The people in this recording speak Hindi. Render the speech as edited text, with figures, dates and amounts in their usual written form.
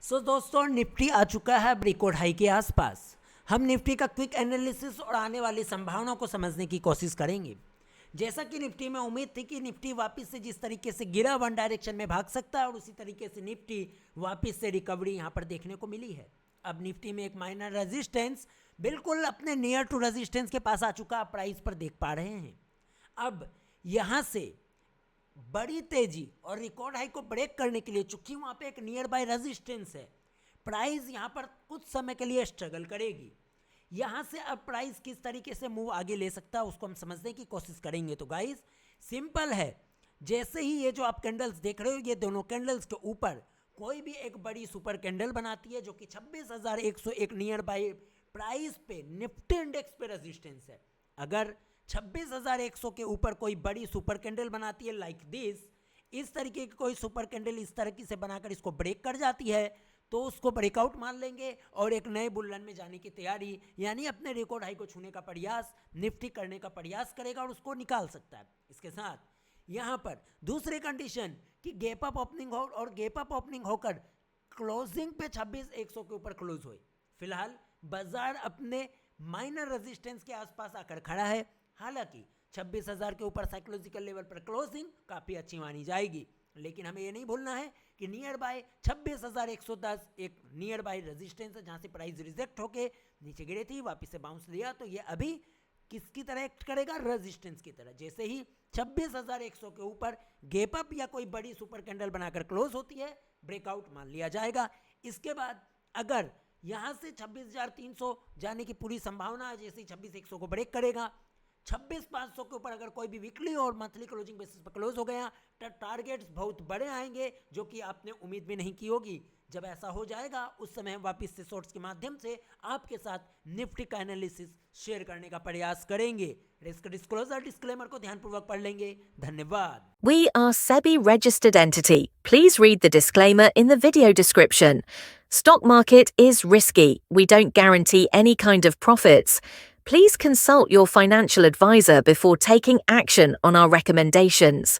दोस्तों निफ्टी आ चुका है अब रिकॉर्ड हाई के आसपास। हम निफ्टी का क्विक एनालिसिस और आने वाली संभावनाओं को समझने की कोशिश करेंगे। जैसा कि निफ्टी में उम्मीद थी कि निफ्टी वापस से जिस तरीके से गिरा वन डायरेक्शन में भाग सकता है और उसी तरीके से निफ्टी वापस से रिकवरी यहाँ पर देखने को मिली है। अब निफ्टी में एक माइनर रेजिस्टेंस बिल्कुल अपने नियर टू रेजिस्टेंस के पास आ चुका, आप प्राइस पर देख पा रहे हैं। अब यहाँ से बड़ी तेजी और रिकॉर्ड हाई को ब्रेक करने के लिए चूंकि वहां पे एक नियर बाय रेजिस्टेंस है, प्राइस यहां पर कुछ समय के लिए स्ट्रगल करेगी। यहां से अब प्राइस किस तरीके से मूव आगे ले सकता है उसको हम समझने की कोशिश करेंगे। तो गाइस सिंपल है, जैसे ही ये जो आप कैंडल्स देख रहे हो, ये दोनों कैंडल्स के ऊपर कोई भी एक बड़ी सुपर कैंडल बनाती है जो कि 26,101 नियर बाय प्राइस पे निफ्टी इंडेक्स पे रेजिस्टेंस है। अगर 26,100 के ऊपर कोई बड़ी सुपर कैंडल बनाती है लाइक दिस, इस तरीके की कोई सुपर कैंडल इस तरीके से बनाकर इसको ब्रेक कर जाती है तो उसको ब्रेकआउट मान लेंगे और एक नए बुल रन में जाने की तैयारी, यानी अपने रिकॉर्ड हाई को छूने का प्रयास निफ्टी करने का प्रयास करेगा और उसको निकाल सकता है। इसके साथ यहाँ पर दूसरी कंडीशन कि गैप अप ओपनिंग हो और गैप अप ओपनिंग होकर क्लोजिंग पे 26,100 के ऊपर क्लोज हुए। फिलहाल बाजार अपने माइनर रेजिस्टेंस के आसपास आकर खड़ा है। हालांकि 26,000 के ऊपर साइकोलॉजिकल लेवल पर क्लोजिंग काफ़ी अच्छी मानी जाएगी, लेकिन हमें ये नहीं भूलना है कि नियर बाय 26,110 एक नियर बाय रेजिस्टेंस है जहां से प्राइस रिजेक्ट होके नीचे गिरी थी, वापस से बाउंस लिया। तो ये अभी किसकी तरह एक्ट करेगा? रेजिस्टेंस की तरह। जैसे ही 26,100 के ऊपर गैप अप या कोई बड़ी सुपर कैंडल बनाकर क्लोज होती है, ब्रेकआउट मान लिया जाएगा। इसके बाद अगर यहां से 26,300 जाने की पूरी संभावना है, जैसे ही 26,100 को ब्रेक करेगा, 26,500 के ऊपर अगर कोई भी वीकली और मंथली क्लोजिंग बेसिस पर क्लोज हो गया तो टारगेट्स बहुत बड़े आएंगे जो कि आपने उम्मीद भी नहीं की होगी। जब ऐसा हो जाएगा उस समय हम वापस से शॉर्ट्स के माध्यम से आपके साथ निफ्टी का एनालिसिस शेयर करने का प्रयास करेंगे। रिस्क डिस्क्लोजर डिस्क्लेमर को ध्यानपूर्वक पढ़ लेंगे। धन्यवाद। We are SEBI registered entity. Please read the disclaimer in the video description. Stock market is risky. We don't guarantee any kind of profits. Please consult your financial advisor before taking action on our recommendations.